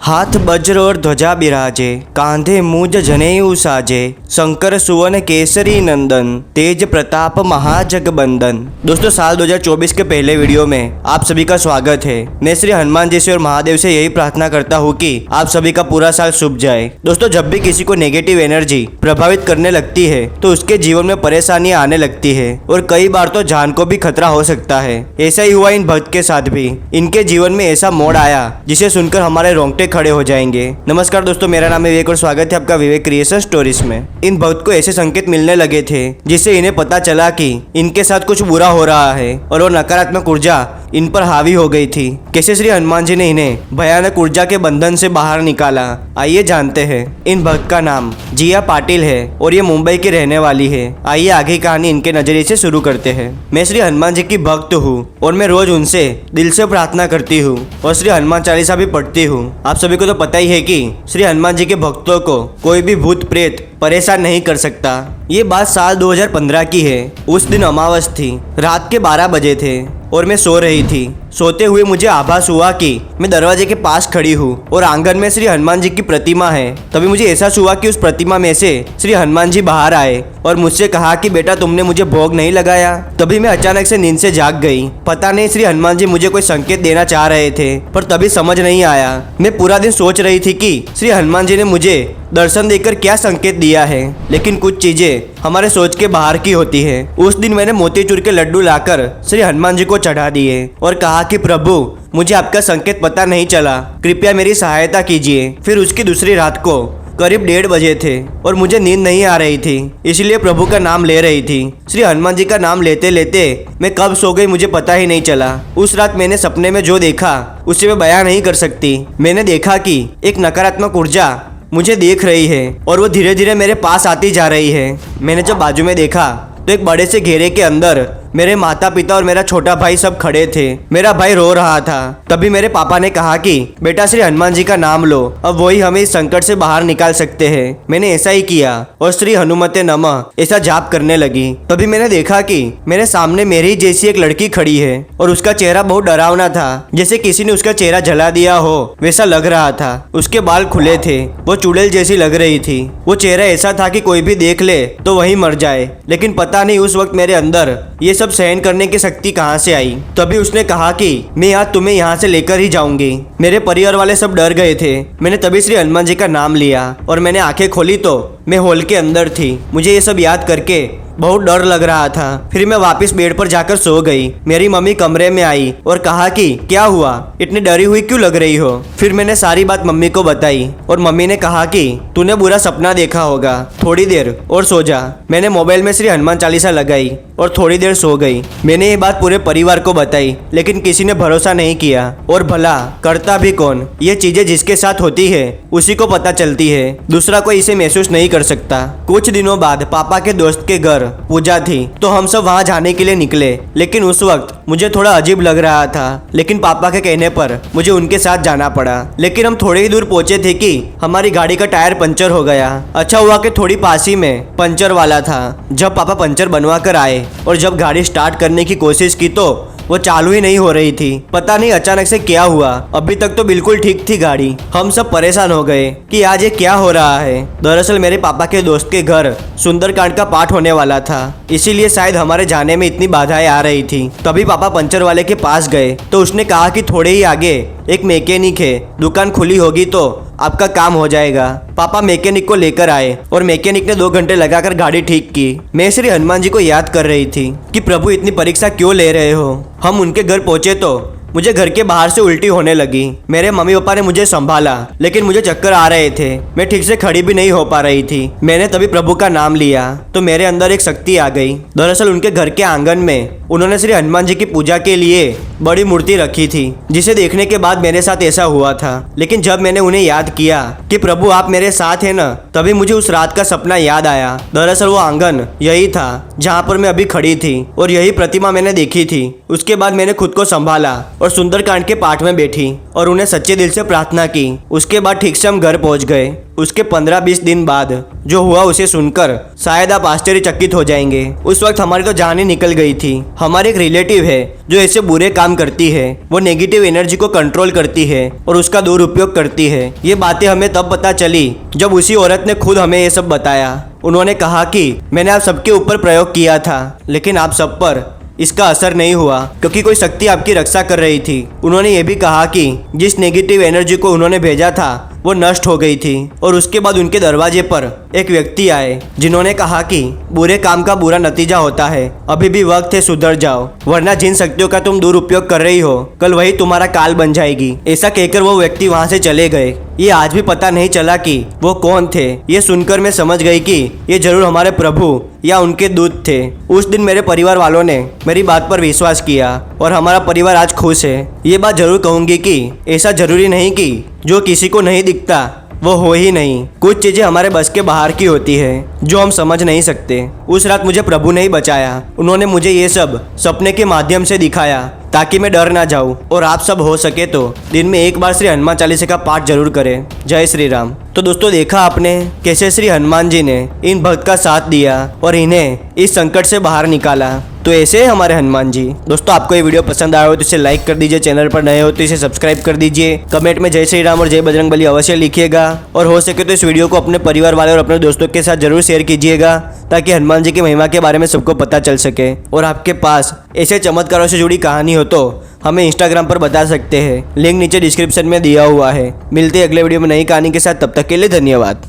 हाथ वज्र और ध्वजा बिराजे, कांधे मूज जनेऊ साजे, शंकर सुवन केसरी नंदन, तेज प्रताप महाजगबंदन। दोस्तों, साल 2024 के पहले वीडियो में आप सभी का स्वागत है। मैं श्री हनुमान जी से और महादेव से यही प्रार्थना करता हूँ कि आप सभी का पूरा साल शुभ जाए। दोस्तों, जब भी किसी को नेगेटिव एनर्जी प्रभावित करने लगती है तो उसके जीवन में परेशानियां आने लगती है और कई बार तो जान को भी खतरा हो सकता है। ऐसा ही हुआ इन भक्त के साथ भी। इनके जीवन में ऐसा मोड़ आया जिसे सुनकर हमारे रोंगटे खड़े हो जाएंगे। नमस्कार दोस्तों, मेरा नाम है विवेक और स्वागत है आपका विवेक क्रिएशन स्टोरीज में। इन भक्त को ऐसे संकेत मिलने लगे थे जिससे इन्हें पता चला कि इनके साथ कुछ बुरा हो रहा है और वो नकारात्मक ऊर्जा इन पर हावी हो गई थी। कैसे श्री हनुमान जी ने इन्हें भयानक ऊर्जा के बंधन से बाहर निकाला, आइए जानते हैं। इन भक्त का नाम जिया पाटिल है और ये मुंबई की रहने वाली है। आइए आगे कहानी इनके नजरिए से शुरू करते हैं। मैं श्री हनुमान जी की भक्त हूँ और मैं रोज उनसे दिल से प्रार्थना करती हूँ और श्री हनुमान चालीसा भी पढ़ती हूँ। आप सभी को तो पता ही है कि श्री हनुमान जी के भक्तों को कोई भी भूत प्रेत परेशान नहीं कर सकता। ये बात साल 2015 की है। उस दिन अमावस थी, रात के 12 बजे थे और मैं सो रही थी। सोते हुए मुझे आभास हुआ कि मैं दरवाजे के पास खड़ी हूँ और आंगन में श्री हनुमान जी की प्रतिमा है। तभी मुझे एहसास हुआ कि उस प्रतिमा में से श्री हनुमान जी बाहर आए और मुझसे कहा कि बेटा, तुमने मुझे भोग नहीं लगाया। तभी मैं अचानक से नींद से जाग गई। पता नहीं श्री हनुमान जी मुझे कोई संकेत देना चाह रहे थे, पर तभी समझ नहीं आया। मैं पूरा दिन सोच रही थी कि श्री हनुमान जी ने मुझे दर्शन देकर क्या संकेत दिया है, लेकिन कुछ चीजें हमारे सोच के बाहर की होती है। उस दिन मैंने मोतीचूर के लड्डू लाकर श्री हनुमान जी को चढ़ा दिए और कहा कि प्रभु, मुझे आपका संकेत पता नहीं चला, कृपया मेरी सहायता कीजिए। फिर उसकी दूसरी रात को करीब 1:30 बजे थे और मुझे नींद नहीं आ रही थी, इसलिए प्रभु का नाम ले रही थी। श्री हनुमान जी का नाम लेते लेते मैं कब सो गई मुझे पता ही नहीं चला। उस रात मैंने सपने में जो देखा उसे मैं बयां नहीं कर सकती। मैंने देखा कि एक नकारात्मक ऊर्जा मुझे देख रही है और वो धीरे धीरे मेरे पास आती जा रही है। मैंने जब बाजू में देखा तो एक बड़े से घेरे के अंदर मेरे माता पिता और मेरा छोटा भाई सब खड़े थे। मेरा भाई रो रहा था। तभी मेरे पापा ने कहा कि बेटा, श्री हनुमान जी का नाम लो, अब वही हमें इस संकट से बाहर निकाल सकते हैं। मैंने ऐसा ही किया और श्री हनुमते नमः ऐसा जाप करने लगी। तभी मैंने देखा कि मेरे सामने मेरी जैसी एक लड़की खड़ी है और उसका चेहरा बहुत डरावना था, जैसे किसी ने उसका चेहरा जला दिया हो वैसा लग रहा था। उसके बाल खुले थे, वो चुड़ैल जैसी लग रही थी। वो चेहरा ऐसा था कि कोई भी देख ले तो वही मर जाए। लेकिन पता नहीं उस वक्त मेरे अंदर ये सब सहन करने की शक्ति कहां से आई। तभी उसने कहा कि मैं आज तुम्हें यहां से लेकर ही जाऊंगी। मेरे परिवार वाले सब डर गए थे। मैंने तभी श्री हनुमान जी का नाम लिया और मैंने आंखें खोली तो मैं हॉल के अंदर थी। मुझे ये सब याद करके बहुत डर लग रहा था। फिर मैं वापस बेड पर जाकर सो गई। मेरी मम्मी कमरे में आई और कहा कि क्या हुआ, इतनी डरी हुई क्यों लग रही हो। फिर मैंने सारी बात मम्मी को बताई और मम्मी ने कहा कि तूने बुरा सपना देखा होगा, थोड़ी देर और सो जा। मैंने मोबाइल में श्री हनुमान चालीसा लगाई और थोड़ी देर सो गई। मैंने ये बात पूरे परिवार को बताई, लेकिन किसी ने भरोसा नहीं किया। और भला करता भी कौन। ये चीजें जिसके साथ होती है उसी को पता चलती है, दूसरा कोई इसे महसूस नहीं कर सकता। कुछ दिनों बाद पापा के दोस्त के घर पूजा थी तो हम सब वहां जाने के लिए निकले। लेकिन उस वक्त मुझे थोड़ा अजीब लग रहा था, लेकिन पापा के कहने पर मुझे उनके साथ जाना पड़ा। लेकिन हम थोड़ी ही दूर पहुंचे थे कि हमारी गाड़ी का टायर पंचर हो गया। अच्छा हुआ कि थोड़ी पास ही में पंचर वाला था। जब पापा पंचर बनवा कर आए और जब गाड़ी स्टार्ट करने की कोशिश की तो वो चालू ही नहीं हो रही थी। पता नहीं अचानक से क्या हुआ, अभी तक तो बिल्कुल ठीक थी गाड़ी। हम सब परेशान हो गए कि आज ये क्या हो रहा है। दरअसल मेरे पापा के दोस्त के घर सुंदरकांड का पाठ होने वाला था, इसीलिए शायद हमारे जाने में इतनी बाधाएं आ रही थी। तभी पापा पंचर वाले के पास गए तो उसने कहा कि थोड़े ही आगे एक मैकेनिक है, दुकान खुली होगी तो आपका काम हो जाएगा। पापा मैकेनिक को लेकर आए और मैकेनिक ने 2 घंटे लगाकर गाड़ी ठीक की। मैं श्री हनुमान जी को याद कर रही थी कि प्रभु, इतनी परीक्षा क्यों ले रहे हो। हम उनके घर पहुंचे तो मुझे घर के बाहर से उल्टी होने लगी। मेरे मम्मी पापा ने मुझे संभाला, लेकिन मुझे चक्कर आ रहे थे। मैं ठीक से खड़ी भी नहीं हो पा रही थी। मैंने तभी प्रभु का नाम लिया तो मेरे अंदर एक शक्ति आ गई। दरअसल उनके घर के आंगन में उन्होंने श्री हनुमान जी की पूजा के लिए बड़ी मूर्ति रखी थी, जिसे देखने के बाद मेरे साथ ऐसा हुआ था। लेकिन जब मैंने उन्हें याद किया कि प्रभु आप मेरे साथ हैं ना, तभी मुझे उस रात का सपना याद आया। दरअसल वो आंगन यही था जहाँ पर मैं अभी खड़ी थी और यही प्रतिमा मैंने देखी थी। उसके बाद मैंने खुद को संभाला और सुंदरकांड के पाठ में बैठी और उन्हें सच्चे दिल से प्रार्थना की। उसके बाद ठीक से हम घर पहुंच गए। उसके 15-20 दिन बाद जो हुआ उसे सुनकर शायद आप आश्चर्यचकित हो जाएंगे। उस वक्त हमारी तो जान ही निकल गई थी। हमारे एक रिलेटिव है जो ऐसे बुरे काम करती है, वो नेगेटिव एनर्जी को कंट्रोल करती है और उसका दुरुपयोग करती है। ये बातें हमें तब पता चली जब उसी औरत ने खुद हमें ये सब बताया। उन्होंने कहा कि मैंने आप सबके ऊपर प्रयोग किया था, लेकिन आप सब पर इसका असर नहीं हुआ क्योंकि कोई शक्ति आपकी रक्षा कर रही थी। उन्होंने ये भी कहा कि जिस नेगेटिव एनर्जी को उन्होंने भेजा था वो नष्ट हो गई थी। और उसके बाद उनके दरवाजे पर एक व्यक्ति आए जिन्होंने कहा कि बुरे काम का बुरा नतीजा होता है, अभी भी वक्त है सुधर जाओ, वरना जिन शक्तियों का तुम दुरुपयोग कर रही हो कल वही तुम्हारा काल बन जाएगी। ऐसा कहकर वो व्यक्ति वहाँ से चले गए। ये आज भी पता नहीं चला कि वो कौन थे। ये सुनकर मैं समझ गई कि ये जरूर हमारे प्रभु या उनके दूत थे। उस दिन मेरे परिवार वालों ने मेरी बात पर विश्वास किया और हमारा परिवार आज खुश है। ये बात जरूर कहूंगी कि ऐसा जरूरी नहीं कि जो किसी को नहीं दिखता वो हो ही नहीं। कुछ चीजें हमारे बस के बाहर की होती है जो हम समझ नहीं सकते। उस रात मुझे प्रभु ने ही बचाया। उन्होंने मुझे ये सब सपने के माध्यम से दिखाया ताकि मैं डर ना जाऊं। और आप सब हो सके तो दिन में एक बार श्री हनुमान चालीसा का पाठ जरूर करें। जय श्री राम। तो दोस्तों देखा आपने कैसे श्री हनुमान जी ने इन भक्त का साथ दिया और इन्हें इस संकट से बाहर निकाला। तो ऐसे है हमारे हनुमान जी। दोस्तों आपको ये वीडियो पसंद आया हो तो इसे लाइक कर दीजिए, चैनल पर नए हो तो इसे सब्सक्राइब कर दीजिए, कमेंट में जय श्री राम और जय बजरंगबली अवश्य लिखिएगा और हो सके तो इस वीडियो को अपने परिवार वाले और अपने दोस्तों के साथ जरूर शेयर कीजिएगा ताकि हनुमान जी की महिमा के बारे में सबको पता चल सके। और आपके पास ऐसे चमत्कारों से जुड़ी कहानी हो तो हमें इंस्टाग्राम पर बता सकते हैं, लिंक नीचे डिस्क्रिप्शन में दिया हुआ है। मिलते हैं अगले वीडियो में नई कहानी के साथ, तब तक के लिए धन्यवाद।